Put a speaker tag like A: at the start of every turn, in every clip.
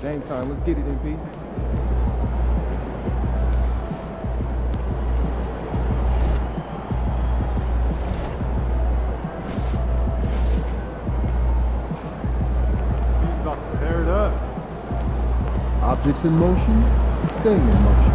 A: Game time. Let's get it, MP.
B: He's about to tear it up.
A: Objects in motion, stay in motion.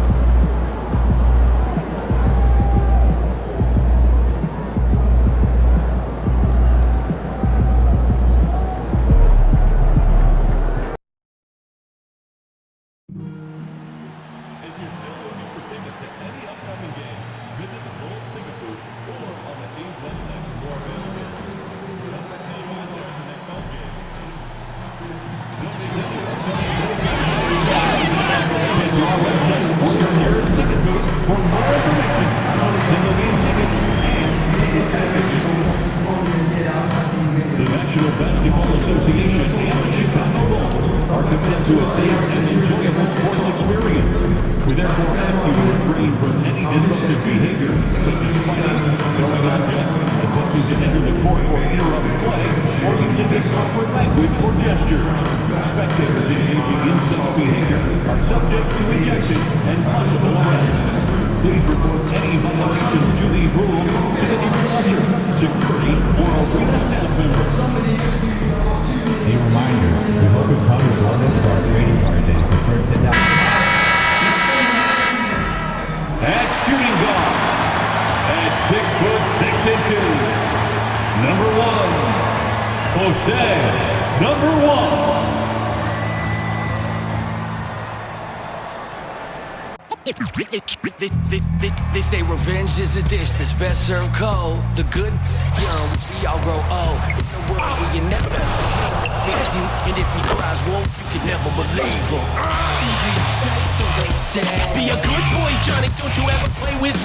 C: The National Basketball Association and the Chicago Bulls are committed to a safe and enjoyable sports experience. We therefore ask you to refrain from any disruptive behavior, such as fighting, throwing objects, attempting to enter the court or interrupt play, or using inappropriate language or gestures. Spectators engaging in such behavior are subject to ejection and possible arrest. Please report any violations to these rules to the nearest usher, security, or arena staff member.
D: A reminder, we hope you come with one of our trading cards and prefer to die.
C: At shooting guard, at 6'6", number 1, Jose, number 1.
E: They say revenge is a dish that's best served cold. The good, young, we all grow old. In the world where you never fit you, and if he cries wolf, you can never believe him. Easy to say, so they say. Be a good boy, Johnny, don't you ever play with.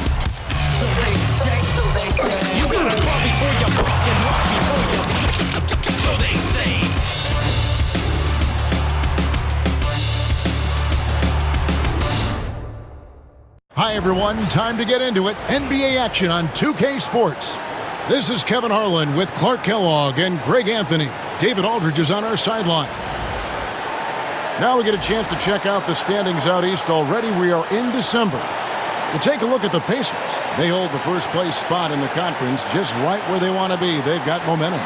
E: So they say, so they say. You gotta crawl before you fucking walk before you. So they say.
F: Hi everyone, time to get into it. NBA action on 2K Sports. This is Kevin Harlan with Clark Kellogg and Greg Anthony. David Aldridge is on our sideline. Now we get a chance to check out the standings out east already. We are in December. To take a look at the Pacers. They hold the first place spot in the conference just right where they want to be. They've got momentum.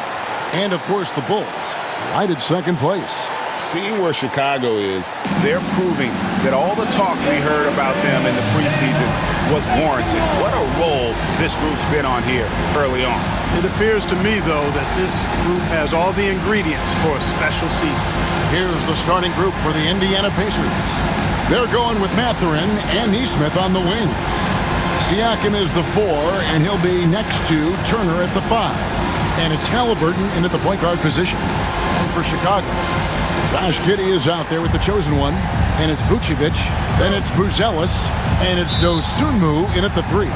F: And of course the Bulls, right at second place.
G: Seeing where Chicago is, they're proving that all the talk we heard about them in the preseason was warranted. What a role this group's been on here early on.
B: It appears to me, though, that this group has all the ingredients for a special season.
F: Here's the starting group for the Indiana Pacers. They're going with Mathurin and Nesmith on the wing. Siakam is the 4, and he'll be next to Turner at the 5. And it's Halliburton in at the point guard position. And for Chicago, Josh Giddey is out there with the chosen one, and it's Vucevic, then it's Buzelis, and it's Dosunmu in at the 3.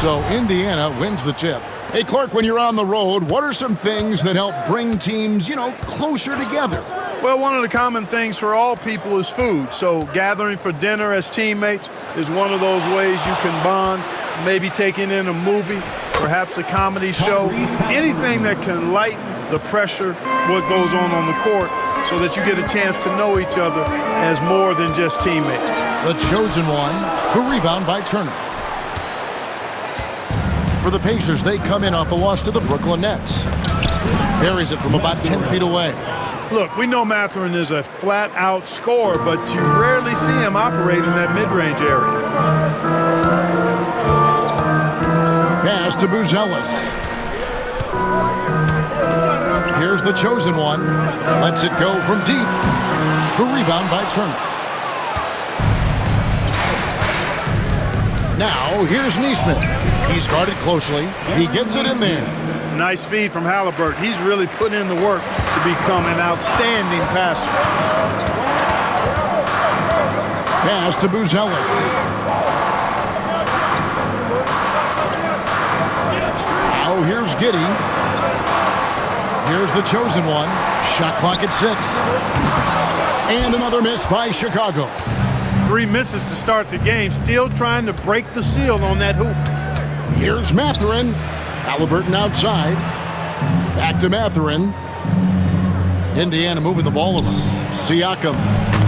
F: So Indiana wins the tip. Hey, Clark, when you're on the road, what are some things that help bring teams, closer together?
B: Well, one of the common things for all people is food. So gathering for dinner as teammates is one of those ways you can bond. Maybe taking in a movie, perhaps a comedy show, anything that can lighten the pressure, what goes on the court, so that you get a chance to know each other as more than just teammates.
F: The chosen one, the rebound by Turner. For the Pacers, they come in off a loss to the Brooklyn Nets. Buries it from about 10 feet away.
B: Look, we know Mathurin is a flat-out scorer, but you rarely see him operate in that mid-range area.
F: Pass to Buzelis. Here's the chosen one. Lets it go from deep. The rebound by Turner. Now, here's Nesmith. He's guarded closely. He gets it in there.
B: Nice feed from Halliburton. He's really put in the work to become an outstanding passer.
F: Pass to Buzelis. Now, here's Giddey. Here's the chosen one. Shot clock at 6. And another miss by Chicago.
B: 3 misses to start the game. Still trying to break the seal on that hoop.
F: Here's Mathurin. Halliburton outside. Back to Mathurin. Indiana moving the ball around. Siakam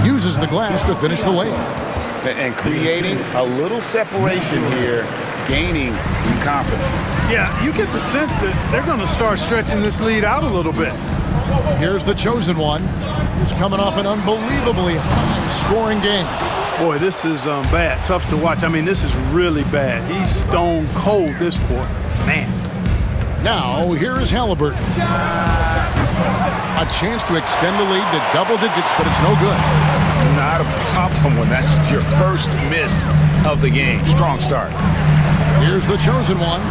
F: uses the glass to finish the layup.
G: And creating a little separation here, gaining some confidence.
B: Yeah, you get the sense that they're going to start stretching this lead out a little bit.
F: Here's the chosen one, who's coming off an unbelievably high-scoring game.
B: Boy, this is bad. Tough to watch. I mean, this is really bad. He's stone cold this quarter. Man.
F: Now, here is Halliburton. A chance to extend the lead to double digits, but it's no good.
G: Not a problem when that's your first miss of the game. Strong start.
F: Here's the chosen one.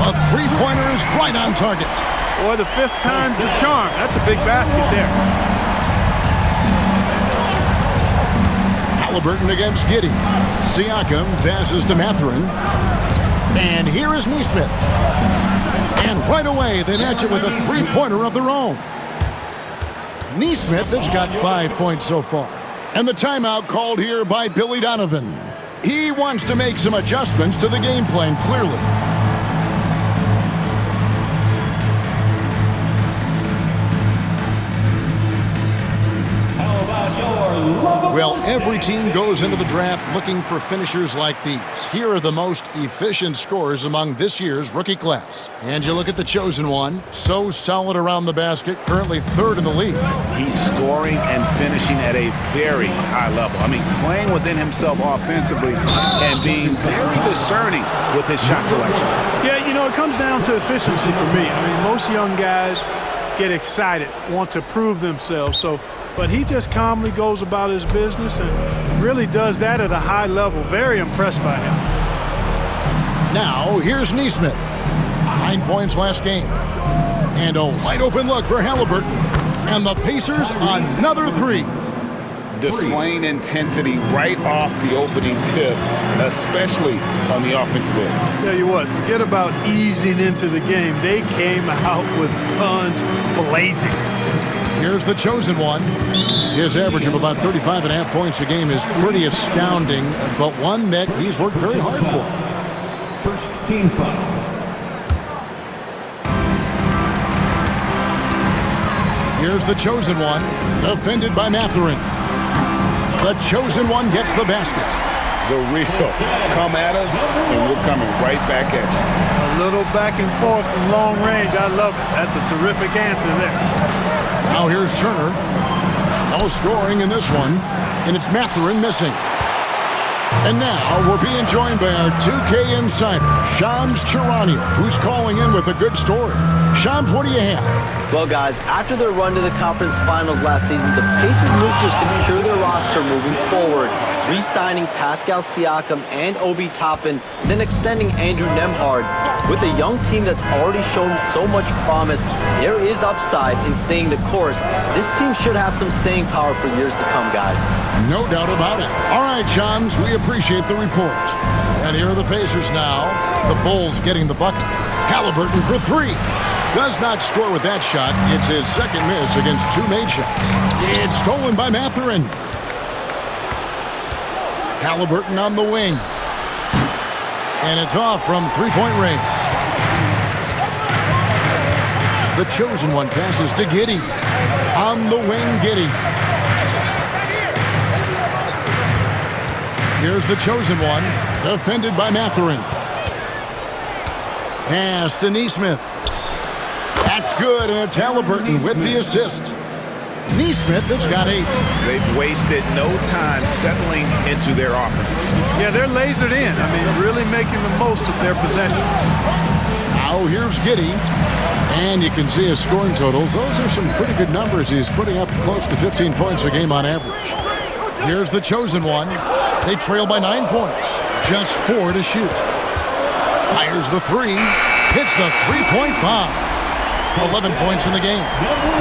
F: A three-pointer is right on target.
B: Boy, the fifth time's the charm. That's a big basket there.
F: Halliburton against Giddey. Siakam passes to Mathurin. And here is Nesmith. And right away, they match it with a three-pointer of their own. Nesmith has got 5 points so far. And the timeout called here by Billy Donovan. He wants to make some adjustments to the game plan, clearly. Well, every team goes into the draft looking for finishers like these. Here are the most efficient scorers among this year's rookie class. And you look at the chosen one, so solid around the basket, currently third in the league.
G: He's scoring and finishing at a very high level. I mean, playing within himself offensively and being very discerning with his shot selection.
B: Yeah, you know, it comes down to efficiency for me. I mean, most young guys get excited, want to prove themselves. But he just calmly goes about his business and really does that at a high level. Very impressed by him.
F: Now, here's Nesmith. 9 points last game. And a wide open look for Halliburton. And the Pacers, another three.
G: Displaying intensity right off the opening tip, especially on the offensive end.
B: Tell you what, forget about easing into the game. They came out with guns blazing.
F: Here's the chosen one. His average of about 35.5 points a game is pretty astounding, but one that he's worked very hard for.
C: First team foul.
F: Here's the chosen one, defended by Mathurin. The chosen one gets the basket.
G: The real come at us, and we're coming right back at you.
B: A little back and forth from long range. I love it. That's a terrific answer there.
F: Now here's Turner. No scoring in this one, and it's Mathurin missing. And now we're being joined by our 2K insider, Shams Charania, who's calling in with a good story. Shams, what do you have?
H: Well, guys, after their run to the conference finals last season, the Pacers moved to secure their roster moving forward, re-signing Pascal Siakam and Obi Toppin, then extending Andrew Nembhard. With a young team that's already shown so much promise, there is upside in staying the course. This team should have some staying power for years to come, guys.
F: No doubt about it. All right, Shams, we appreciate the report. And here are the Pacers now. The Bulls getting the bucket. Halliburton for three. Does not score with that shot. It's his second miss against two made shots. It's stolen by Mathurin. Halliburton on the wing. And it's off from three-point range. The chosen one passes to Giddey. On the wing, Giddey. Here's the chosen one, defended by Mathurin. Pass to Nesmith. That's good, and it's Halliburton with the assist. Nesmith has got 8.
G: They've wasted no time settling into their offense.
B: Yeah, they're lasered in. I mean, really making the most of their possession.
F: Now here's Giddey. And you can see his scoring totals. Those are some pretty good numbers. He's putting up close to 15 points a game on average. Here's the chosen one. They trail by 9 points. Just 4 to shoot. Fires the three. Hits the three-point bomb. 11 points in the game.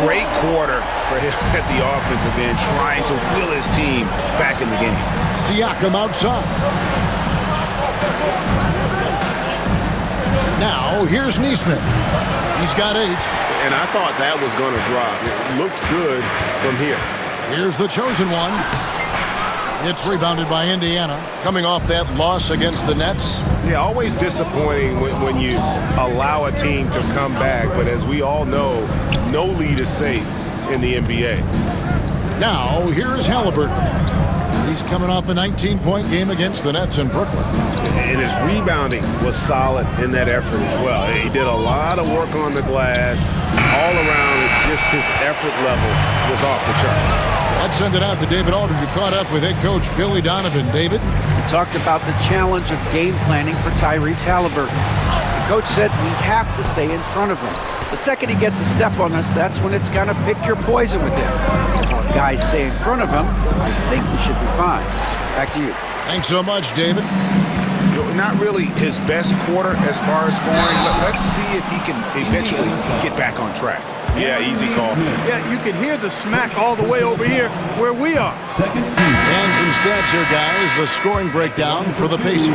G: Great quarter for him at the offensive end, trying to will his team back in the game.
F: Siakam outside. Now, here's Nesmith. He's got 8.
I: And I thought that was going to drop. It looked good from here.
F: Here's the chosen one. It's rebounded by Indiana, coming off that loss against the Nets.
I: Yeah, always disappointing when you allow a team to come back. But as we all know, no lead is safe in the NBA.
F: Now, here is Halliburton. He's coming off a 19-point game against the Nets in Brooklyn.
I: And his rebounding was solid in that effort as well. He did a lot of work on the glass. All around, just his effort level was off the charts.
F: Let's send it out to David Aldridge, who caught up with head coach Billy Donovan. David?
J: We talked about the challenge of game planning for Tyrese Halliburton. The coach said we have to stay in front of him. The second he gets a step on us, that's when it's kind of pick your poison with him. If our guys stay in front of him, I think we should be fine. Back to you.
F: Thanks so much, David.
G: Not really his best quarter as far as scoring. Let's see if he can eventually get back on track. Yeah, easy call.
B: Yeah, you can hear the smack all the way over here where we are.
F: And some stats here, guys. The scoring breakdown for the Pacers.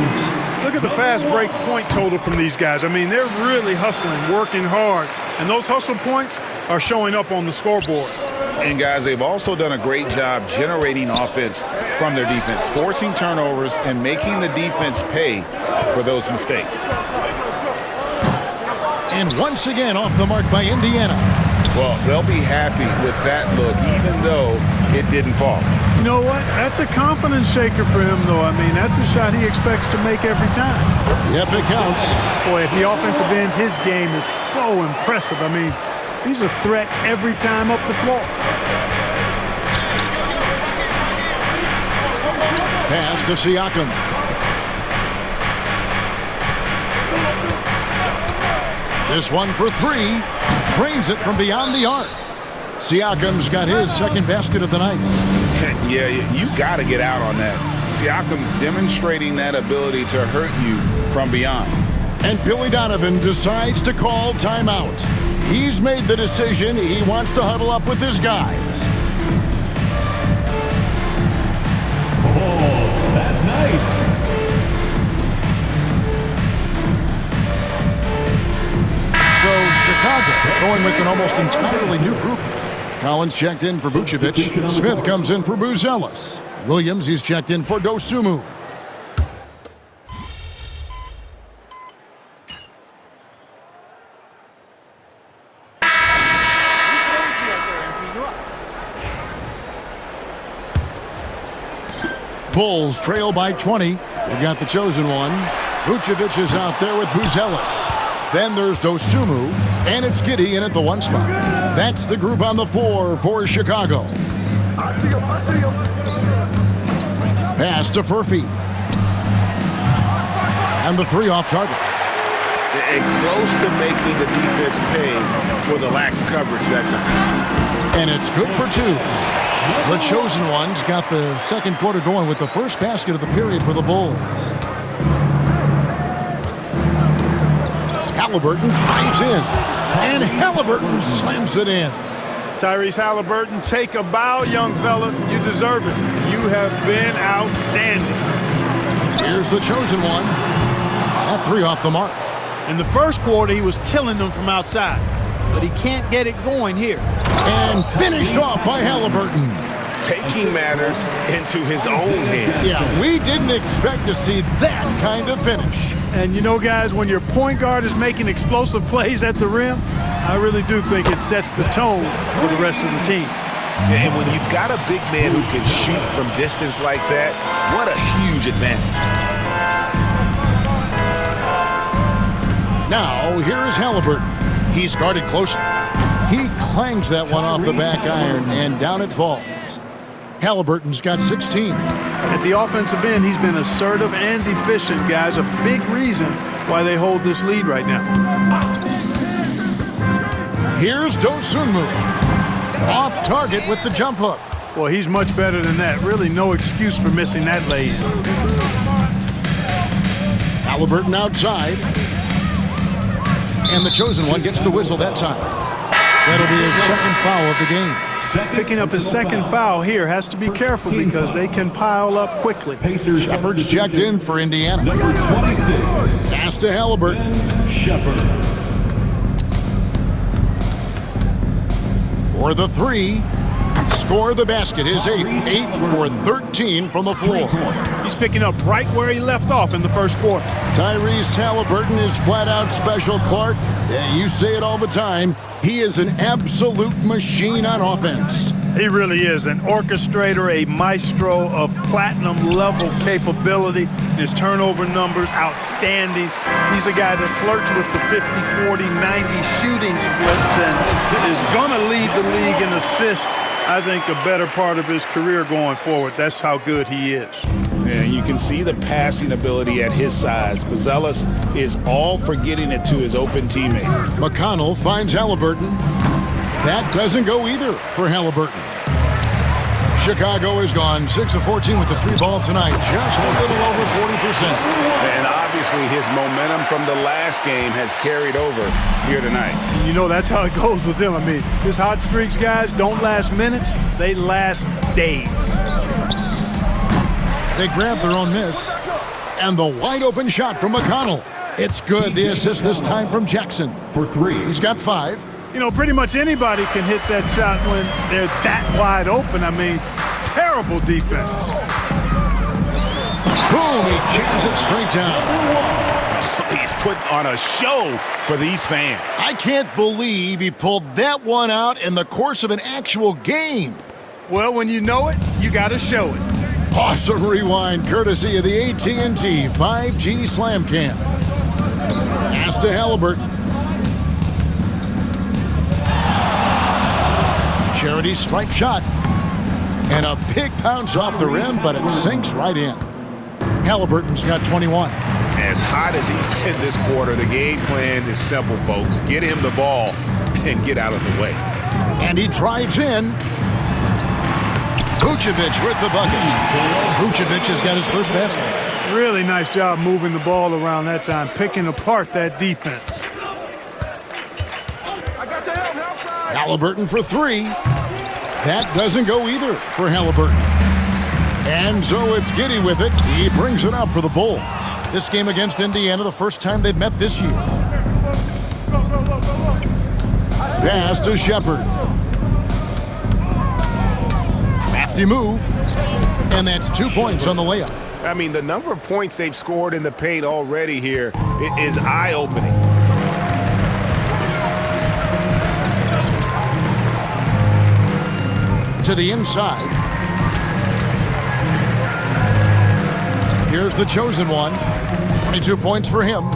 B: Look at the fast break point total from these guys. I mean, they're really hustling, working hard. And those hustle points are showing up on the scoreboard.
G: And, guys, they've also done a great job generating offense from their defense, forcing turnovers and making the defense pay for those mistakes.
F: And once again, off the mark by Indiana.
G: Well, they'll be happy with that look, even though it didn't fall.
B: You know what? That's a confidence shaker for him, though. I mean, that's a shot he expects to make every time.
F: Yep, it counts.
B: Boy, at the offensive end, his game is so impressive. I mean, he's a threat every time up the floor.
F: Pass to Siakam. This one for three. Drains it from beyond the arc. Siakam's got his second basket of the night.
G: Yeah, you got to get out on that. Siakam demonstrating that ability to hurt you from beyond.
F: And Billy Donovan decides to call timeout. He's made the decision. He wants to huddle up with his guys.
C: Oh, that's nice.
F: So Chicago going with an almost entirely new group. Collins checked in for Vucevic. Smith comes in for Buzelis. Williams, he's checked in for Dosunmu. Bulls trail by 20. They've got the chosen one. Vucevic is out there with Buzelis. Then there's Dosunmu, and it's Giddey in at the one spot. That's the group on the floor for Chicago.
A: I see him.
F: Pass to Furphy. And the three off target.
I: And close to making the defense pay for the lax coverage that time.
F: And it's good for two. The chosen one's got the second quarter going with the first basket of the period for the Bulls. Halliburton drives in, and Halliburton slams it in.
B: Tyrese Halliburton, take a bow, young fella. You deserve it. You have been outstanding.
F: Here's the chosen one. That three off the mark.
B: In the first quarter, he was killing them from outside, but he can't get it going here.
F: And finished off by Halliburton.
I: Taking matters into his own hands.
F: Yeah, we didn't expect to see that kind of finish.
B: And you know, guys, when your point guard is making explosive plays at the rim, I really do think it sets the tone for the rest of the team.
G: And when you've got a big man who can shoot from distance like that, what a huge advantage.
F: Now, here is Halliburton. He's guarded closely. He clangs that one off the back iron, and down it falls. Halliburton's got 16.
B: At the offensive end, he's been assertive and efficient, guys. A big reason why they hold this lead right now.
F: Here's Dosunmu. Off target with the jump hook.
B: Well, he's much better than that. Really no excuse for missing that lay-in.
F: Halliburton outside. And the chosen one gets the whistle that time. That'll be his second foul of the game.
B: Picking up his second foul here. Has to be careful because they can pile up quickly.
F: Shepard's checked in for Indiana.
C: Number 26.
F: Pass to Halliburton.
C: Shepard.
F: For the three. Score the basket. His eighth. 8 for 13 from the floor.
B: He's picking up right where he left off in the first quarter.
F: Tyrese Halliburton is flat out special, Clark. You say it all the time. He is an absolute machine on offense.
B: He really is an orchestrator, a maestro of platinum-level capability. His turnover numbers, outstanding. He's a guy that flirts with the 50, 40, 90 shooting splits and is going to lead the league in assists, I think, a better part of his career going forward. That's how good he is.
G: And you can see the passing ability at his size. Buzelis is all for getting it to his open teammate.
F: McConnell finds Halliburton. That doesn't go either for Halliburton. Chicago is gone 6 of 14 with the 3-ball tonight, just a little over 40%.
G: And obviously his momentum from the last game has carried over here tonight.
B: You know, that's how it goes with him. I mean, his hot streaks, guys, don't last minutes. They last days.
F: They grab their own miss. And the wide-open shot from McConnell. It's good. The assist this time from Jackson.
C: For 3.
F: He's got 5.
B: You know, pretty much anybody can hit that shot when they're that wide open. I mean, terrible defense.
F: Boom, he jams it straight down.
G: He's putting on a show for these fans.
F: I can't believe he pulled that one out in the course of an actual game.
B: Well, when you know it, you got to show it.
F: Awesome rewind, courtesy of the AT&T 5G Slam Cam. Pass to Halliburton. Charity stripe shot. And a big bounce off the rim, but it sinks right in. Halliburton's got 21.
G: As hot as he's been this quarter, the game plan is simple, folks. Get him the ball and get out of the way.
F: And he drives in. Vucevic with the bucket. Vucevic has got his first basket.
B: Really nice job moving the ball around that time, picking apart that defense.
F: Halliburton for 3. That doesn't go either for Halliburton. And so it's Giddey with it. He brings it up for the Bulls. This game against Indiana, the first time they've met this year. Pass to Shepard. Crafty move. And that's 2 points on the layup.
G: I mean, the number of points they've scored in the paint already here is eye-opening.
F: To the inside. Here's the chosen one. 22 points for him.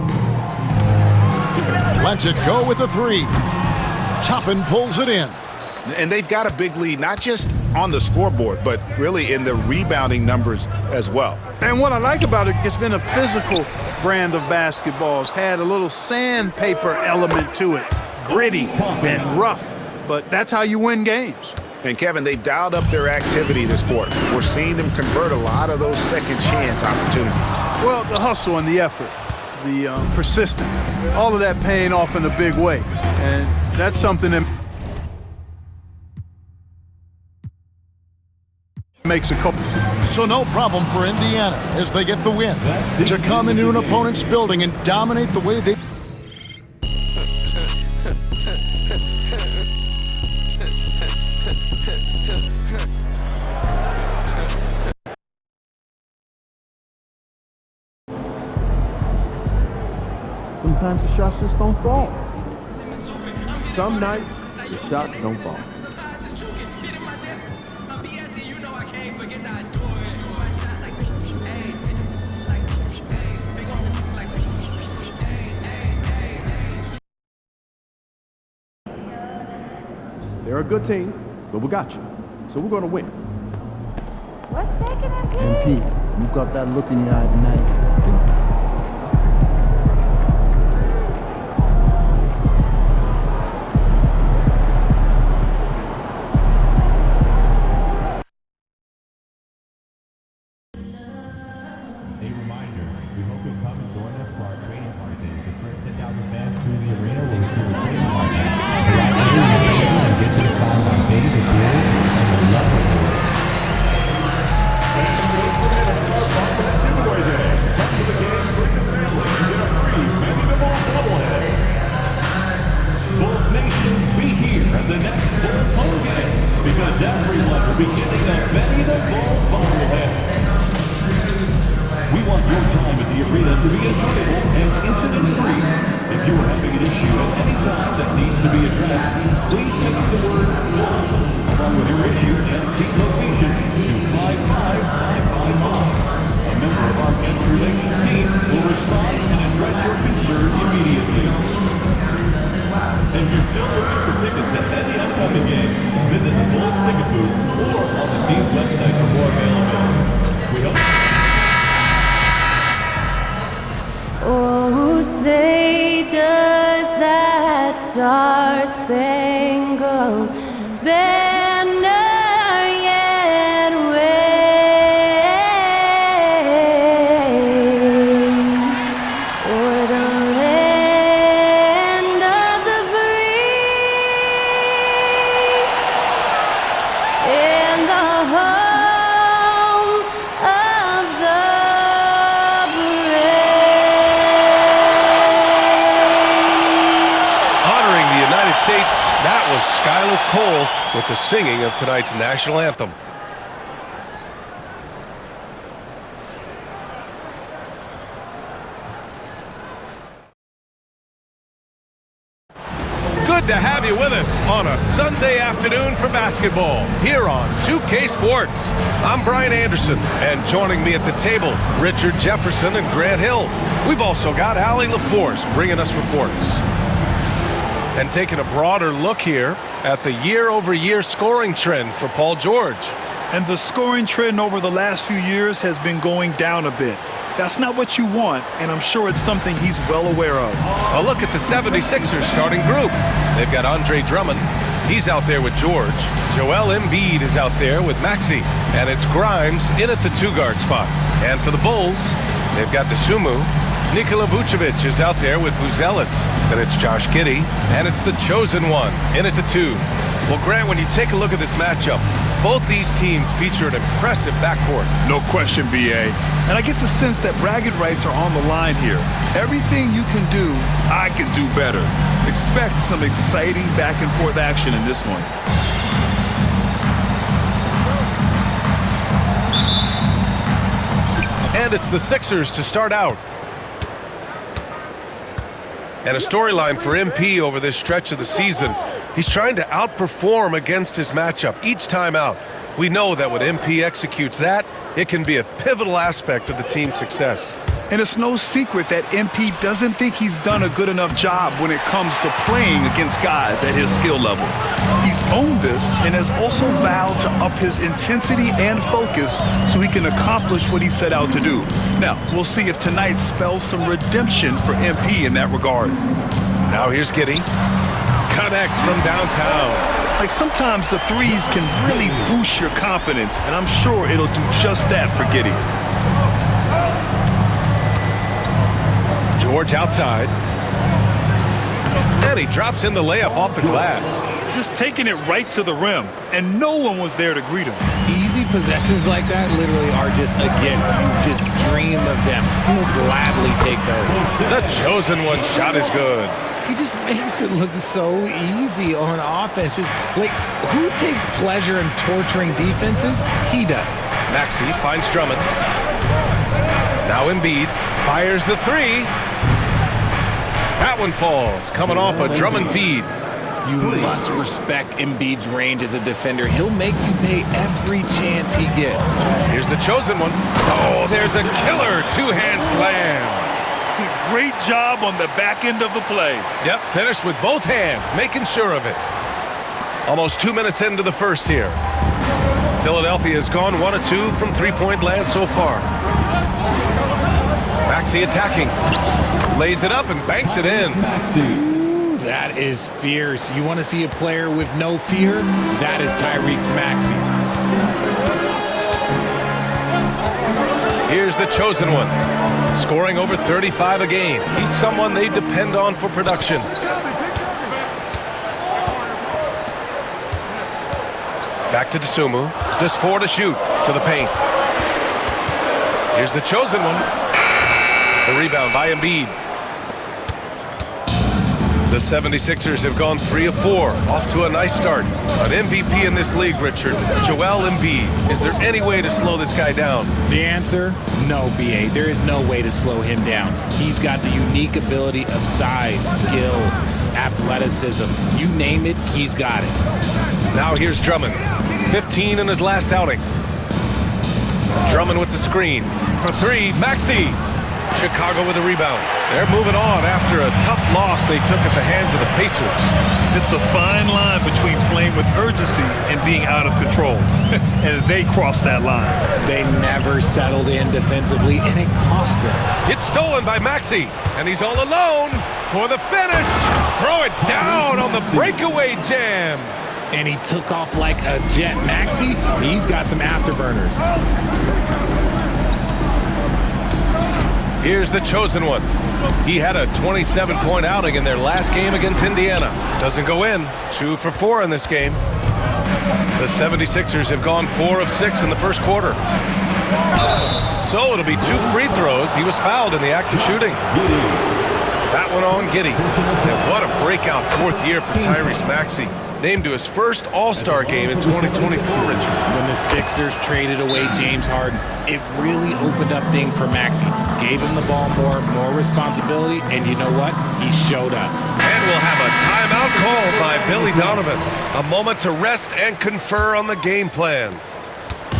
F: Lets it go with a 3. Toppin pulls it in.
G: And they've got a big lead, not just on the scoreboard, but really in the rebounding numbers as well.
B: And what I like about it, it's been a physical brand of basketball. It's had a little sandpaper element to it. Gritty and rough, but that's how you win games.
G: And, Kevin, they've dialed up their activity this quarter. We're seeing them convert a lot of those second chance opportunities.
B: Well, the hustle and the effort, the persistence, all of that paying off in a big way. And that's something that makes a couple.
F: So no problem for Indiana as they get the win to come into an opponent's building and dominate the way they.
A: Sometimes the shots just don't fall. Some nights, the shots don't fall. They're a good team, but we got you. So we're going to win.
K: What's shaking on TV?
A: MP, you got that look in your eye tonight.
C: The next Bulls home game, because everyone will be getting a Benny the Bull bobblehead. We want your time at the arena to be enjoyable and incident-free. If you are having an issue at any time that needs to be addressed, please text the word WALT along with your issue and seat location to 55555. A member of our guest relations team will respond and address your concern immediately. If you're still looking for tickets to any upcoming game, visit the Bulls ticket booth or on the team's website for more availability. We hope.
K: Oh, say does that star-spangled banner yet wave o'er the land of the free and the home of the
L: Honoring the United States, that was Skylar Cole with the singing of tonight's national anthem. Good to have you with us on a Sunday afternoon for basketball here on 2K Sports. I'm Brian Anderson, and joining me at the table, Richard Jefferson and Grant Hill. We've also got Allie LaForce bringing us reports. And taking a broader look here at the year-over-year scoring trend for Paul George.
M: And the scoring trend over the last few years has been going down a bit. That's not what you want, and I'm sure it's something he's well aware of.
L: A look at the 76ers starting group. They've got Andre Drummond. He's out there with George. Joel Embiid is out there with Maxey. And it's Grimes in at the two-guard spot. And for the Bulls, they've got Dosunmu. Nikola Vucevic is out there with Buzelis. Then it's Josh Giddey, and it's the chosen one in at the two. Well, Grant, when you take a look at this matchup, both these teams feature an impressive backcourt.
M: No question, B.A. And I get the sense that bragging rights are on the line here. Everything you can do, I can do better. Expect some exciting back-and-forth action in this one.
L: And it's the Sixers to start out. And a storyline for MP over this stretch of the season. He's trying to outperform against his matchup each time out. We know that when MP executes that, it can be a pivotal aspect of the team's success.
M: And it's no secret that MP doesn't think he's done a good enough job when it comes to playing against guys at his skill level. He's owned this and has also vowed to up his intensity and focus so he can accomplish what he set out to do. Now, we'll see if tonight spells some redemption for MP in that regard.
L: Now here's Giddey. Connects from downtown.
M: Like sometimes the threes can really boost your confidence, and I'm sure it'll do just that for Giddey.
L: George outside. And he drops in the layup off the glass.
M: Just taking it right to the rim, and no one was there to greet him.
N: Easy possessions like that literally are just a gift. You just dream of them. He'll gladly take those.
L: The chosen one shot is good.
N: He just makes it look so easy on offense. Like, who takes pleasure in torturing defenses? He does.
L: Maxey finds Drummond. Now Embiid fires the three. That one falls, coming off a Drummond feed.
N: You must respect Embiid's range as a defender. He'll make you pay every chance he gets.
L: Here's the chosen one. Oh, there's a killer two-hand slam.
M: Great job on the back end of the play.
L: Yep, finished with both hands, making sure of it. Almost 2 minutes into the first here. Philadelphia has gone 1 of 2 from three-point land so far. Maxey attacking. Lays it up and banks it in.
N: Ooh, that is fierce. You want to see a player with no fear? That is Tyrese Maxey.
L: Here's the chosen one. Scoring over 35 a game. He's someone they depend on for production. Back to Dosunmu. Just 4 to shoot. To the paint. Here's the chosen one. The rebound by Embiid. The 76ers have gone 3 of 4, off to a nice start. An MVP in this league, Richard, Joel Embiid. Is there any way to slow this guy down?
N: The answer, no, B.A. There is no way to slow him down. He's got the unique ability of size, skill, athleticism. You name it, he's got it.
L: Now here's Drummond. 15 in his last outing. Drummond with the screen. For 3, Maxey. Chicago with a rebound. They're moving on after a tough loss they took at the hands of the Pacers.
M: It's a fine line between playing with urgency and being out of control. And they crossed that line.
N: They never settled in defensively, and it cost them.
L: It's stolen by Maxey, and he's all alone for the finish. Throw it down on the breakaway jam.
N: And he took off like a jet. Maxey, he's got some afterburners.
L: Here's the chosen one. He had a 27-point outing in their last game against Indiana. Doesn't go in. 2 for 4 in this game. The 76ers have gone 4 of 6 in the first quarter. So it'll be 2 free throws. He was fouled in the act of shooting. That one on Giddey. And what a breakout 4th year for Tyrese Maxey. Named to his first All-Star game in 2024, Richard.
N: When the Sixers traded away James Harden, it really opened up things for Maxey. Gave him the ball more responsibility, and you know what? He showed up.
L: And we'll have a timeout called by Billy Donovan. A moment to rest and confer on the game plan.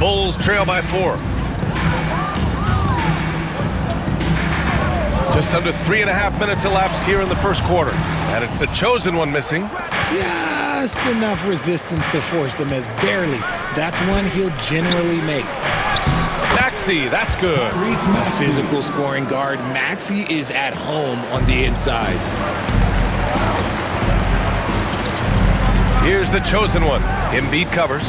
L: Bulls trail by 4. Just under 3.5 minutes elapsed here in the first quarter. And it's the chosen one missing.
N: Just enough resistance to force them as barely. That's one he'll generally make.
L: Maxey, that's good.
N: A physical scoring guard, Maxey is at home on the inside.
L: Here's the chosen one. Embiid covers.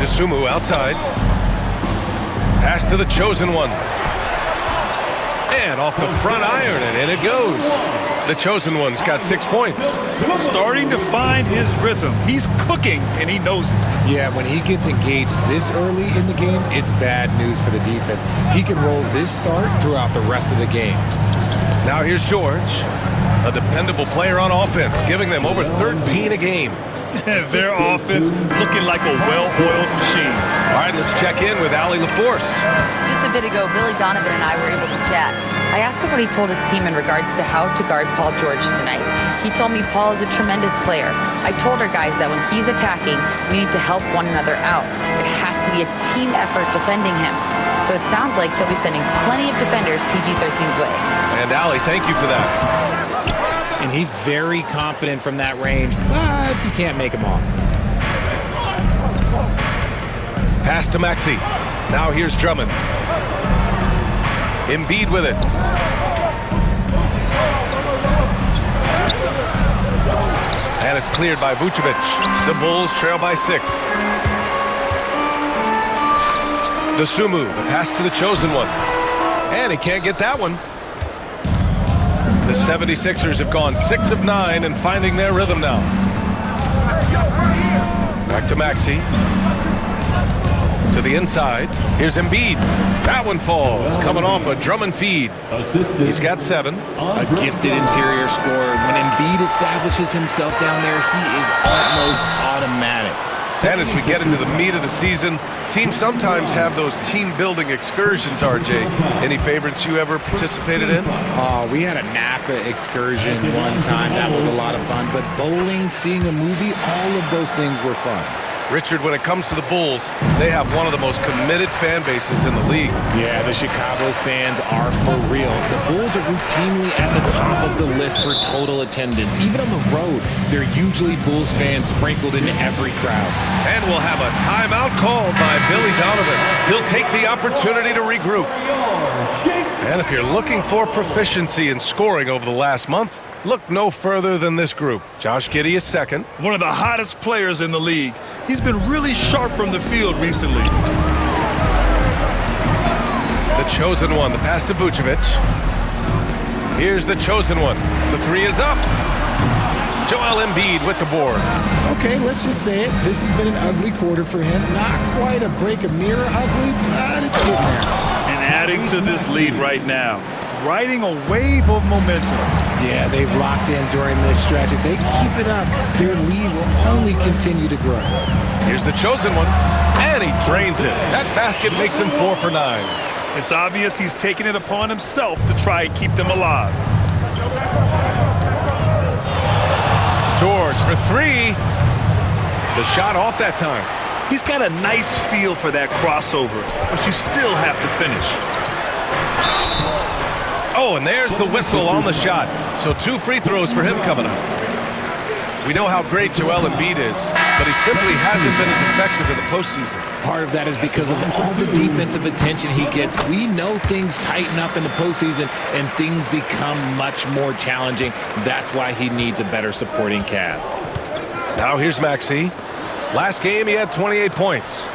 L: DeSumo outside. Pass to the chosen one. And off the front iron, and in it goes. The chosen one's got 6 points.
M: Starting to find his rhythm. He's cooking, and he knows it.
N: Yeah, when he gets engaged this early in the game, it's bad news for the defense. He can roll this start throughout the rest of the game.
L: Now here's George, a dependable player on offense, giving them over 13 a game.
M: Their offense looking like a well-oiled machine.
L: All right, let's check in with Allie LaForce.
O: Just a bit ago, Billy Donovan and I were able to chat. I asked him what he told his team in regards to how to guard Paul George tonight. He told me Paul is a tremendous player. I told our guys that when he's attacking, we need to help one another out. It has to be a team effort defending him. So it sounds like he'll be sending plenty of defenders PG-13's way.
L: And Allie, thank you for that.
N: And he's very confident from that range, but you can't make him all.
L: Pass to Maxey. Now here's Drummond. Embiid with it. And it's cleared by Vucevic. The Bulls trail by 6. DeSumo, the pass to the chosen one. And he can't get that one. The 76ers have gone 6 of 9 and finding their rhythm now. Back to Maxey. To the inside. Here's Embiid. That one falls. Coming off a Drummond feed. He's got 7.
N: A gifted interior scorer. When Embiid establishes himself down there, he is almost automatic.
L: And as we get into the meat of the season, teams sometimes have those team-building excursions, RJ. Any favorites you ever participated in?
N: We had a Napa excursion one time. That was a lot of fun. But bowling, seeing a movie, all of those things were fun.
L: Richard, when it comes to the Bulls, they have one of the most committed fan bases in the league.
N: Yeah, the Chicago fans are for real. The Bulls are routinely at the top of the list for total attendance. Even on the road, there are usually Bulls fans sprinkled in every crowd.
L: And we'll have a timeout called by Billy Donovan. He'll take the opportunity to regroup. And if you're looking for proficiency in scoring over the last month, look no further than this group. Josh Giddey is second.
M: One of the hottest players in the league. He's been really sharp from the field recently.
L: The chosen one, the pass to Vucevic. Here's the chosen one. The 3 is up. Joel Embiid with the board.
N: Okay, let's just say it. This has been an ugly quarter for him. Not quite a break a mirror ugly, but it's getting there.
M: And adding to this lead right now, riding a wave of momentum.
N: Yeah, they've locked in during this stretch. If they keep it up, their lead will only continue to grow.
L: Here's the chosen one, and he drains it. That basket makes him 4 for 9.
M: It's obvious he's taking it upon himself to try and keep them alive.
L: George for 3. The shot off that time.
M: He's got a nice feel for that crossover, but you still have to finish.
L: Oh, and there's the whistle on the shot. So 2 free throws for him coming up. We know how great Joel Embiid is, but he simply hasn't been as effective in the postseason.
N: Part of that is because of all the defensive attention he gets. We know things tighten up in the postseason and things become much more challenging. That's why he needs a better supporting cast.
L: Now here's Maxey. Last game, he had 28 points.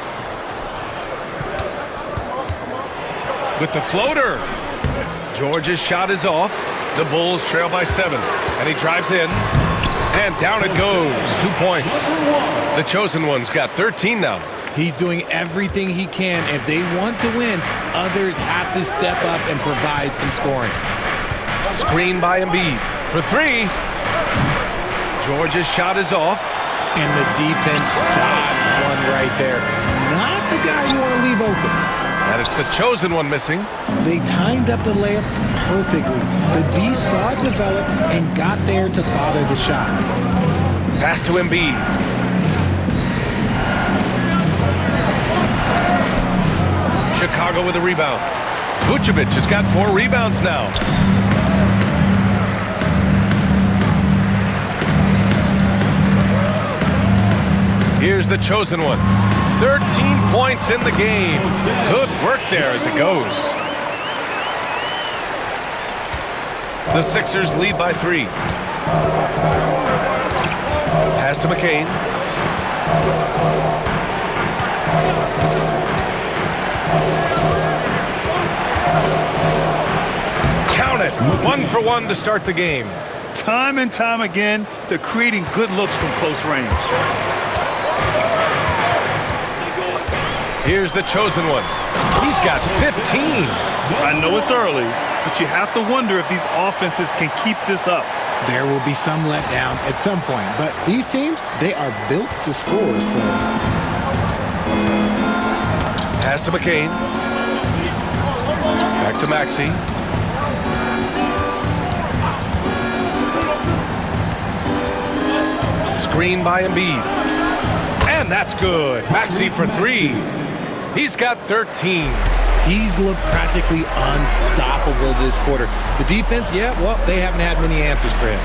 L: With the floater. George's shot is off. The Bulls trail by 7. And he drives in. And down it goes. 2 points. The chosen one's got 13 now.
N: He's doing everything he can. If they want to win, others have to step up and provide some scoring.
L: Screen by Embiid for 3. George's shot is off.
N: And the defense dodged one right there. Not the guy you want to leave open.
L: And it's the chosen one missing.
N: They timed up the layup perfectly. The D saw it develop and got there to bother the shot.
L: Pass to Embiid. Chicago with a rebound. Vucevic has got 4 rebounds now. Here's the chosen one. 13 points in the game. Good work there as it goes. The Sixers lead by 3. Pass to McCain. Count it. 1 for 1 to start the game.
M: Time and time again, they're creating good looks from close range.
L: Here's the chosen one. He's got 15.
M: I know it's early, but you have to wonder if these offenses can keep this up.
N: There will be some letdown at some point, but these teams, they are built to score, so.
L: Pass to McCain. Back to Maxey. Screen by Embiid. And that's good. Maxey for 3. He's got 13.
N: He's looked practically unstoppable this quarter. The defense, yeah, well, they haven't had many answers for him.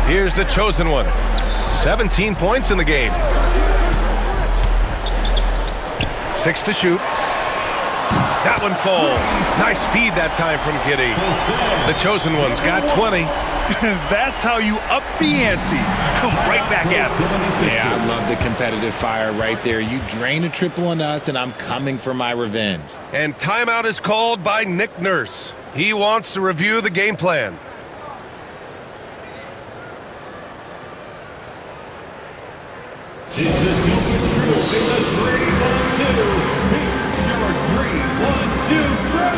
L: Here's the chosen one. 17 points in the game. 6 to shoot. That one falls. Nice feed that time from Giddey. The chosen one's got 20.
M: That's how you up the ante. Come right back after.
N: Yeah, I love the competitive fire right there. You drain a triple on us, and I'm coming for my revenge.
L: And timeout is called by Nick Nurse. He wants to review the game plan.
C: It's the Celtics crew in the 3-1-2. Your 3-1-2 crew.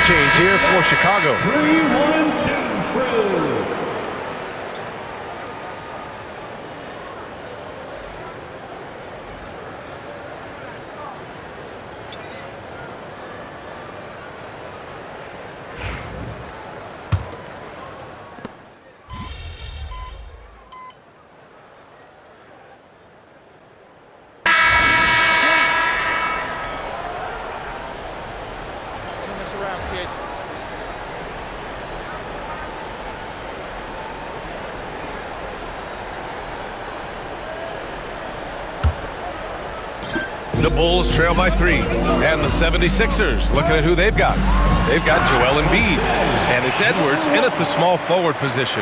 L: Change here for Chicago.
C: 3-1-2 crew.
L: The Bulls trail by 3. And the 76ers, looking at who they've got. They've got Joel Embiid. And it's Edwards in at the small forward position.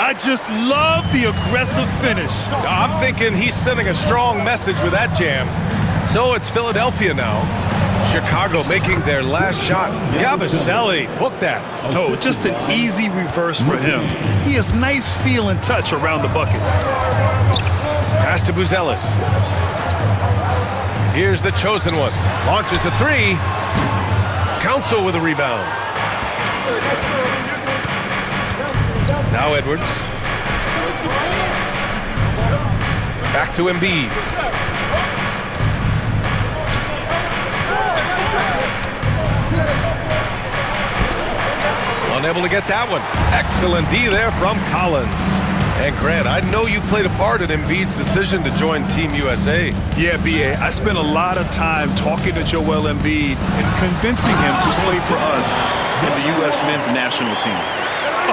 M: I just love the aggressive finish.
L: I'm thinking he's sending a strong message with that jam. So it's Philadelphia now. Chicago making their last shot. Yabusele, book that.
M: Oh, just an easy reverse for him. He has nice feel and touch around the bucket.
L: Pass to Buzelis. Here's the chosen one. Launches a 3. Council with a rebound. Now Edwards. Back to Embiid. Unable to get that one. Excellent D there from Collins. And Grant, I know you played a part in Embiid's decision to join Team USA.
M: Yeah, B.A., I spent a lot of time talking to Joel Embiid and convincing him to play for us in the U.S. men's national team.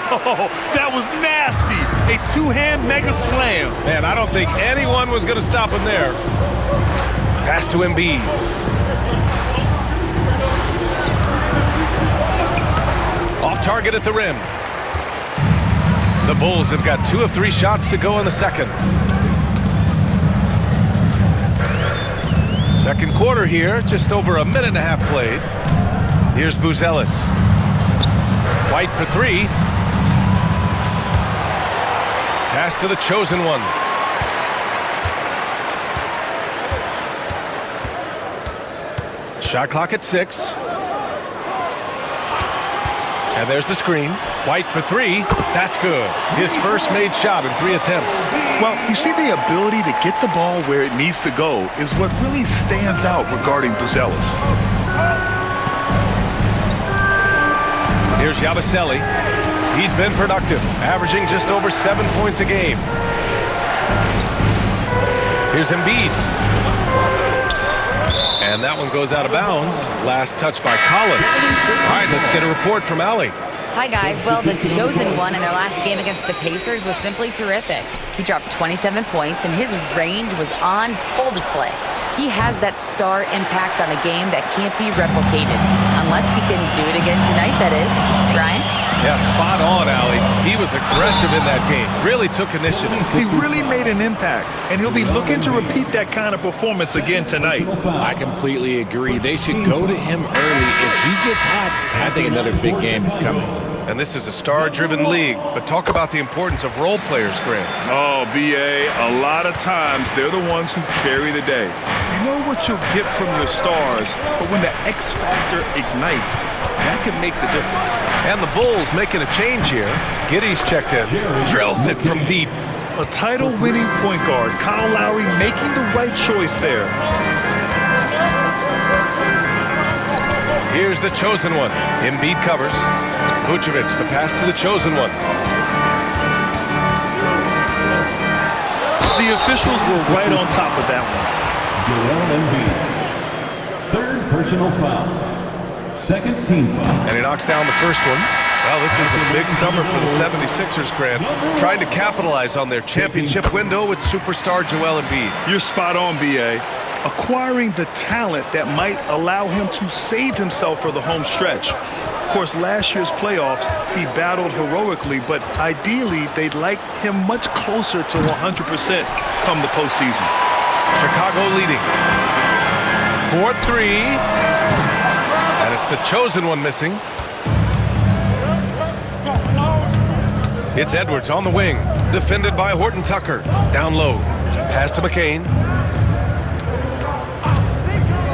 M: Oh, that was nasty. A two-hand mega slam.
L: Man, I don't think anyone was going to stop him there. Pass to Embiid. Off target at the rim. The Bulls have got 2 of 3 shots to go in the second. Second quarter here, just over a minute and a half played. Here's Buzelis. White for 3. Pass to the chosen one. Shot clock at 6. And there's the screen. White for 3. That's good. His first made shot in 3 attempts.
M: Well, you see, the ability to get the ball where it needs to go is what really stands out regarding Buzelis.
L: Here's Yabusele. He's been productive, averaging just over 7 points a game. Here's Embiid. And that one goes out of bounds. Last touch by Collins. All right, let's get a report from Allie.
O: Hi, guys. Well, the chosen one in their last game against the Pacers was simply terrific. He dropped 27 points, and his range was on full display. He has that star impact on a game that can't be replicated. Unless he can do it again tonight, that is. Brian?
L: Yeah, spot on, Allie. He was aggressive in that game. Really took initiative.
M: He really made an impact, and he'll be looking to repeat that kind of performance again tonight.
N: I completely agree. They should go to him early. If he gets hot, I think another big game is coming.
L: And this is a star-driven league, but talk about the importance of role players, Grant.
M: Oh, B.A., a lot of times they're the ones who carry the day. You know what you'll get from your stars, but when the X factor ignites, that can make the difference.
L: And the Bulls making a change here. Giddey's checked in. Drills it from deep.
M: A title-winning point guard, Kyle Lowry, making the right choice there.
L: Here's the chosen one. Embiid covers. Vucevic, the pass to the chosen one.
M: The officials were right on top of that one.
C: Joel Embiid. 3rd personal foul. 2nd team foul.
L: And he knocks down the first one. Well, this was a big summer for the 76ers, Grant, trying to capitalize on their championship window with superstar Joel Embiid.
M: You're spot on, B.A. Acquiring the talent that might allow him to save himself for the home stretch. Of course, last year's playoffs, he battled heroically, but ideally, they'd like him much closer to 100% come the postseason.
L: Chicago leading. 4-3. And it's the chosen one missing. It's Edwards on the wing, defended by Horton Tucker. Down low. Pass to McCain.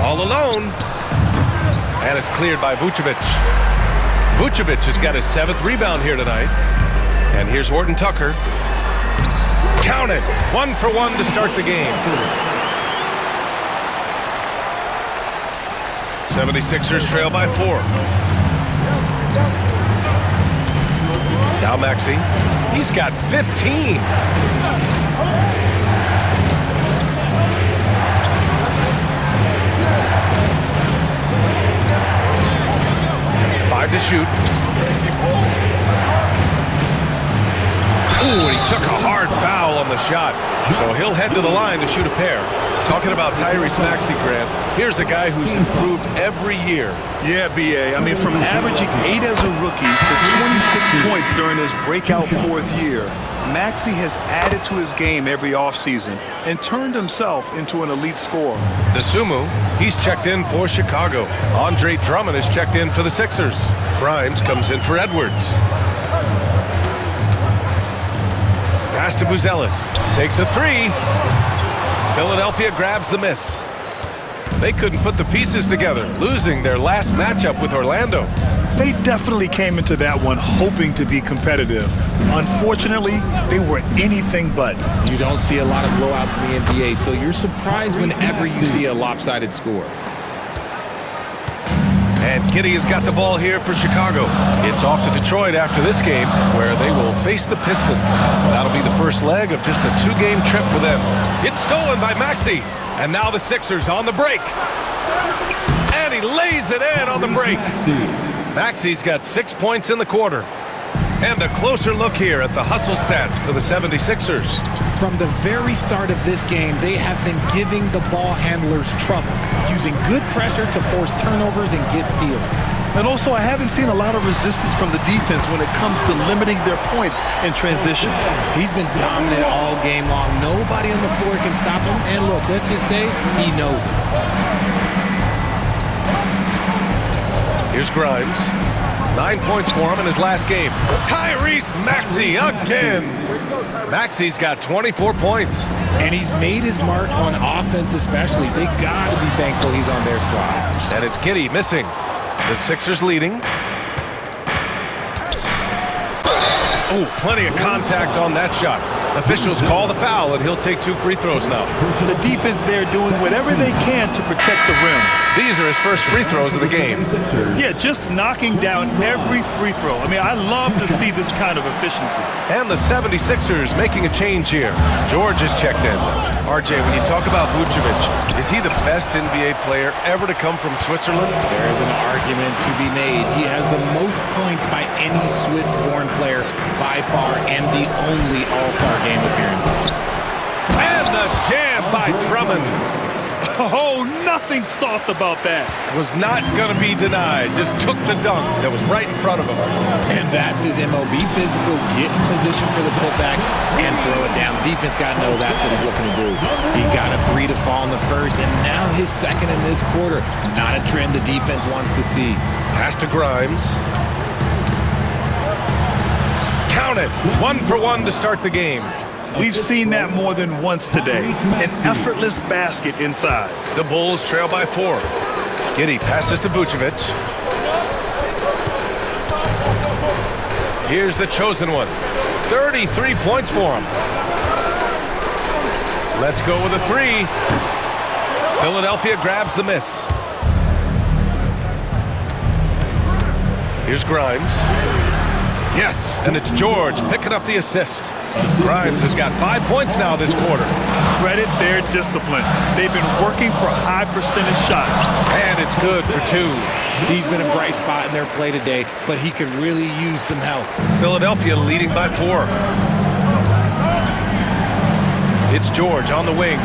L: All alone. And it's cleared by Vucevic. Vucevic has got his 7th rebound here tonight. And here's Horton Tucker. Count it. 1 for 1 to start the game. 76ers trail by 4. Now Maxey. He's got 15. To shoot. Ooh, he took a hard foul on the shot. So he'll head to the line to shoot a pair. Talking about Tyrese Maxey, Grant, here's a guy who's improved every year.
M: Yeah, B.A. I mean, from averaging 8 as a rookie to 26 points during his breakout 4th year, Maxey has added to his game every offseason and turned himself into an elite scorer.
L: Dosunmu, he's checked in for Chicago. Andre Drummond is checked in for the Sixers. Grimes comes in for Edwards. Pass to Buzelis. Takes a three. Philadelphia grabs the miss. They couldn't put the pieces together, losing their last matchup with Orlando.
M: They definitely came into that one hoping to be competitive. Unfortunately, they were anything but.
N: You don't see a lot of blowouts in the NBA, so you're surprised whenever you see a lopsided score.
L: And Giddey has got the ball here for Chicago. It's off to Detroit after this game, where they will face the Pistons. That'll be the first leg of just a 2-game trip for them. It's stolen by Maxey. And now the Sixers on the break. And he lays it in on the break. Maxey's got 6 points in the quarter. And a closer look here at the hustle stats for the 76ers.
N: From the very start of this game, they have been giving the ball handlers trouble, using good pressure to force turnovers and get steals.
M: And also, I haven't seen a lot of resistance from the defense when it comes to limiting their points in transition.
N: He's been dominant all game long. Nobody on the floor can stop him. And look, let's just say he knows it.
L: Here's Grimes. 9 points for him in his last game. Tyrese Maxey again. Maxey's got 24 points.
N: And he's made his mark on offense especially. They got to be thankful he's on their squad.
L: And it's Giddey missing. The Sixers leading. Oh, plenty of contact on that shot. Officials call the foul, and he'll take 2 free throws now.
M: The defense there doing whatever they can to protect the rim.
L: These are his first free throws of the game.
M: Yeah, just knocking down every free throw. I mean, I love to see this kind of efficiency.
L: And the 76ers making a change here. George is checked in. RJ, when you talk about Vucevic, is he the best NBA player ever to come from Switzerland?
N: There is an argument to be made. He has the most points by any Swiss-born player by far and the only All-Star game appearances.
L: And the jam by Drummond.
M: Oh, nothing soft about that.
L: Was not going to be denied. Just took the dunk that was right in front of him.
N: And that's his MLB physical. Get in position for the putback and throw it down. The defense got to know that's what he's looking to do. He got a 3 to fall in the first, and now his second in this quarter. Not a trend the defense wants to see.
L: Pass to Grimes. Count it. 1 for 1 to start the game.
M: We've seen that more than once today. An effortless basket inside.
L: The Bulls trail by 4. Giddey passes to Vucevic. Here's the chosen one. 33 points for him. Let's go with a 3. Philadelphia grabs the miss. Here's Grimes. Yes, and it's George picking up the assist. Grimes has got 5 points now this quarter.
M: Credit their discipline. They've been working for high percentage shots.
L: And it's good for 2.
N: He's been a bright spot in their play today, but he could really use some help.
L: Philadelphia leading by 4. It's George on the wing.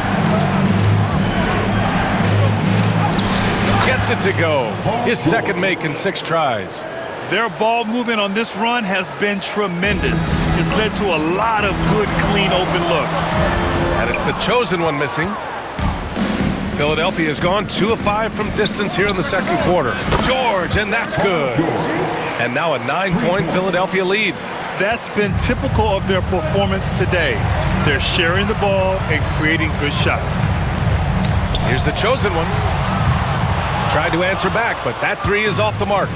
L: Gets it to go. His second make in 6 tries.
M: Their ball movement on this run has been tremendous. It's led to a lot of good, clean, open looks.
L: And it's the chosen one missing. Philadelphia has gone 2 of 5 from distance here in the second quarter. George, and that's good. And now a 9-point Philadelphia lead.
M: That's been typical of their performance today. They're sharing the ball and creating good shots.
L: Here's the chosen one. Tried to answer back, but that 3 is off the mark.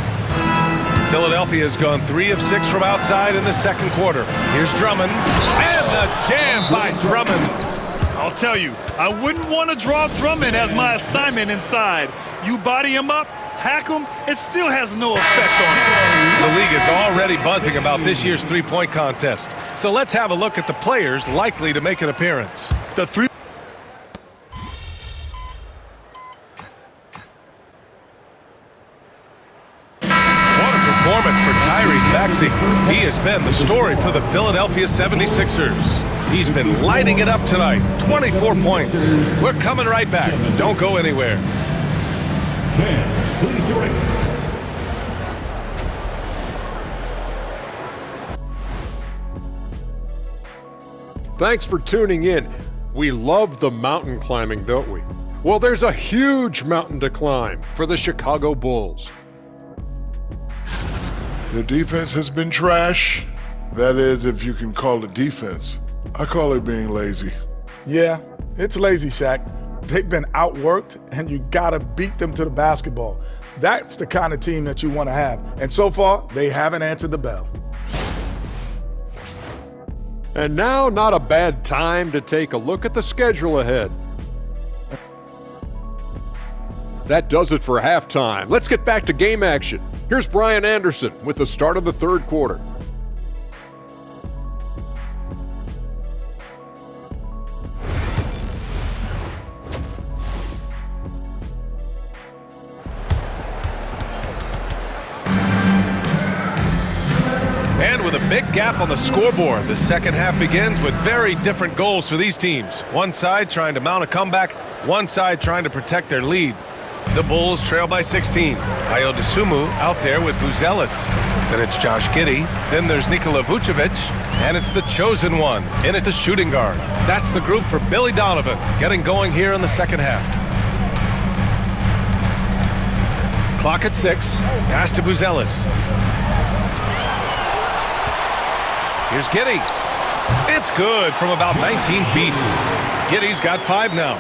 L: Philadelphia has gone 3 of 6 from outside in the second quarter. Here's Drummond. And the jam by Drummond.
M: I'll tell you, I wouldn't want to draw Drummond as my assignment inside. You body him up, hack him, it still has no effect on him.
L: The league is already buzzing about this year's three-point contest. So let's have a look at the players likely to make an appearance.
M: The 3
L: performance for Tyrese Maxey. He has been the story for the Philadelphia 76ers. He's been lighting it up tonight. 24 points. We're coming right back. Don't go anywhere.
C: Fans, please direct.
P: Thanks for tuning in. We love the mountain climbing, don't we? Well, there's a huge mountain to climb for the Chicago Bulls.
Q: The defense has been trash. That is, if you can call it defense. I call it being lazy.
R: Yeah, it's lazy, Shaq. They've been outworked, and you gotta beat them to the basketball. That's the kind of team that you want to have. And so far, they haven't answered the bell.
P: And now, not a bad time to take a look at the schedule ahead. That does it for halftime. Let's get back to game action. Here's Brian Anderson with the start of the third quarter.
L: And with a big gap on the scoreboard, the second half begins with very different goals for these teams. One side trying to mount a comeback, one side trying to protect their lead. The Bulls trail by 16. Ayo Dosunmu out there with Buzelis. Then it's Josh Giddey. Then there's Nikola Vucevic. And it's the chosen one in at the shooting guard. That's the group for Billy Donovan getting going here in the second half. Clock at 6. Pass to Buzelis. Here's Giddey. It's good from about 19 feet. Giddey's got 5 now.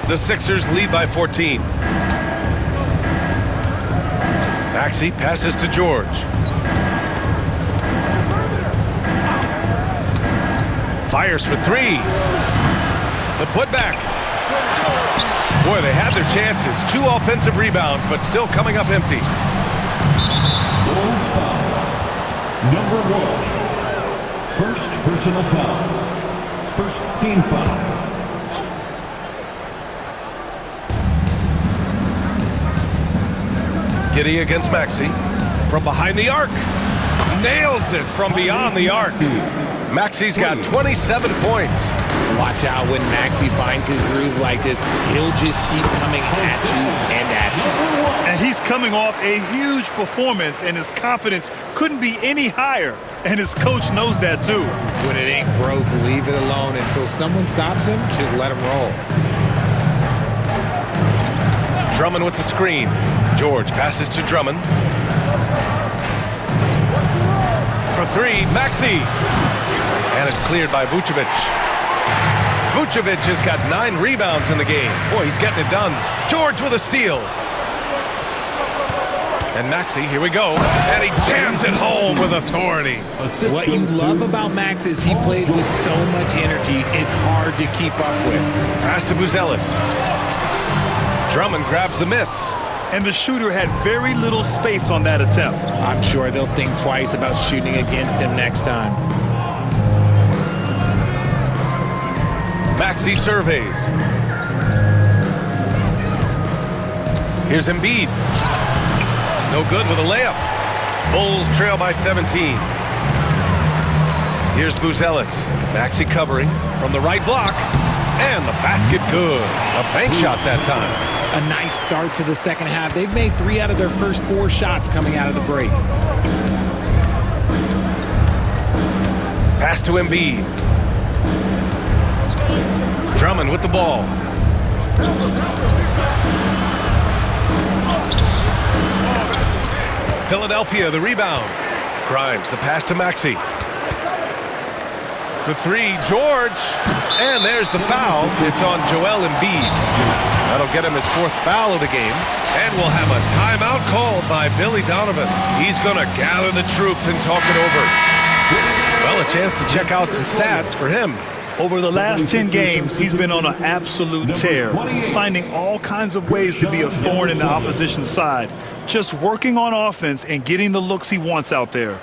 L: The Sixers lead by 14. Maxey passes to George. Fires for 3. The putback. Boy, they had their chances. 2 offensive rebounds, but still coming up empty.
C: Bulls foul. Number 1. First personal foul. First team foul.
L: Giddey against Maxey. From behind the arc. Nails it from beyond the arc. Maxey's got 27 points.
N: Watch out when Maxey finds his groove like this. He'll just keep coming at you and at you.
M: And he's coming off a huge performance, and his confidence couldn't be any higher. And his coach knows that too.
N: When it ain't broke, leave it alone until someone stops him. Just let him roll.
L: Drummond with the screen. George passes to Drummond. For 3, Maxey. And it's cleared by Vucevic. Vucevic has got 9 rebounds in the game. Boy, he's getting it done. George with a steal. And Maxey, here we go. And he jams it home with authority.
N: What you love about Max is he plays with so much energy, it's hard to keep up with.
L: Pass to Buzelis. Drummond grabs the miss.
M: And the shooter had very little space on that attempt.
N: I'm sure they'll think twice about shooting against him next time.
L: Maxey surveys. Here's Embiid. No good with a layup. Bulls trail by 17. Here's Buzelis. Maxey covering from the right block. And the basket good. A bank shot that time.
N: A nice start to the second half. They've made 3 out of their first 4 shots coming out of the break.
L: Pass to Embiid. Drummond with the ball. Philadelphia, the rebound. Grimes, the pass to Maxey. For 3, George. And there's the foul. It's on Joel Embiid. That'll get him his 4th foul of the game. And we'll have a timeout called by Billy Donovan. He's going to gather the troops and talk it over. Well, a chance to check out some stats for him.
M: Over the last 10 games, he's been on an absolute tear, finding all kinds of ways to be a thorn in the opposition's side, just working on offense and getting the looks he wants out there.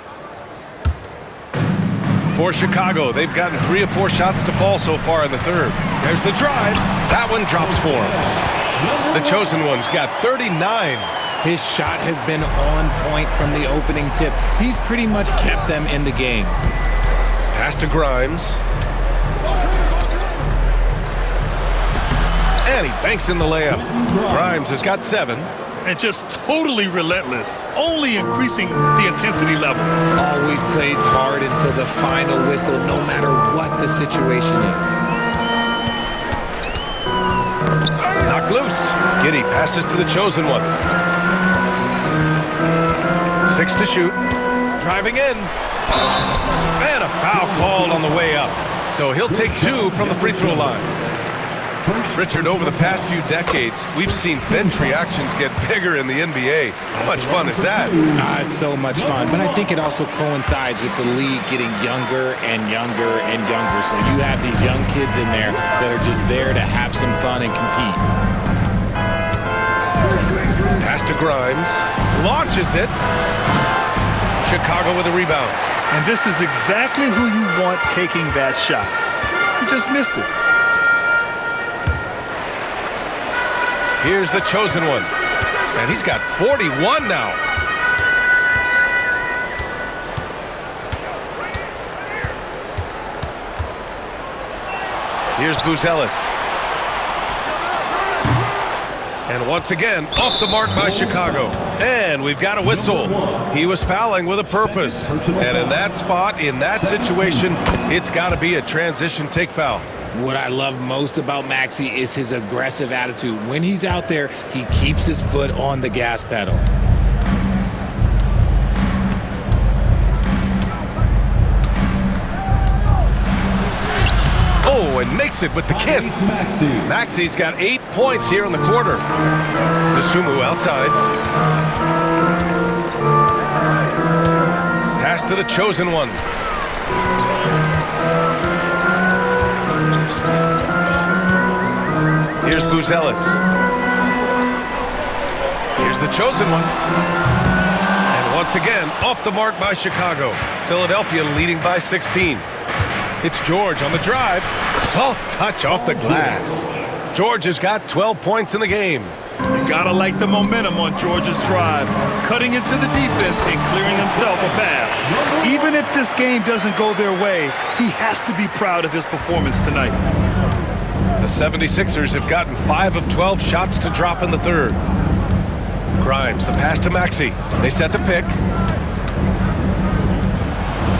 L: For Chicago, they've gotten 3 of 4 shots to fall so far in the third. There's the drive. That one drops for him. The chosen one's got 39.
N: His shot has been on point from the opening tip. He's pretty much kept them in the game.
L: Pass to Grimes. And he banks in the layup. Grimes has got 7.
M: And just totally relentless, only increasing the intensity level.
N: Always plays hard until the final whistle, no matter what the situation is.
L: Knocked loose. Giddey passes to the chosen one. 6 to shoot. Driving in. And a foul called on the way up. So he'll take 2 from the free throw line. Richard, over the past few decades, we've seen bench reactions get bigger in the NBA. How much fun is that?
N: It's so much fun, but I think it also coincides with the league getting younger and younger and younger. So you have these young kids in there that are just there to have some fun and compete.
L: Pass to Grimes. Launches it. Chicago with a rebound.
M: And this is exactly who you want taking that shot. He just missed it.
L: Here's the chosen one. And he's got 41 now. Here's Buzelis. And once again, off the mark by Chicago. And we've got a whistle. He was fouling with a purpose. And in that spot, in that situation, it's got to be a transition take foul.
N: What I love most about Maxey is his aggressive attitude. When he's out there, he keeps his foot on the gas pedal.
L: Oh, and makes it with the kiss. Maxey's got 8 points here in the quarter. Dosunmu outside. Pass to the chosen one. Here's Buzelis. Here's the chosen one. And once again, off the mark by Chicago. Philadelphia leading by 16. It's George on the drive. Soft touch off the glass. George has got 12 points in the game.
M: You gotta like the momentum on George's drive, cutting into the defense and clearing himself a path. Even if this game doesn't go their way, he has to be proud of his performance tonight.
L: The 76ers have gotten 5 of 12 shots to drop in the third. Grimes, the pass to Maxey. They set the pick.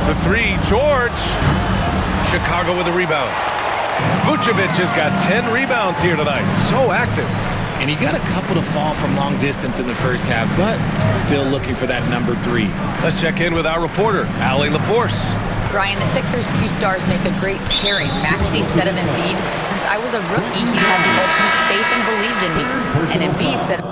L: For 3, George. Chicago with a rebound. Vucevic has got 10 rebounds here tonight. So active.
N: And he got a couple to fall from long distance in the first half, but still looking for that number 3.
L: Let's check in with our reporter, Allie LaForce.
O: Brian, the Sixers' 2 stars make a great pairing. Maxey said of Embiid, since I was a rookie, he's had the ultimate faith and believed in me. And Embiid said...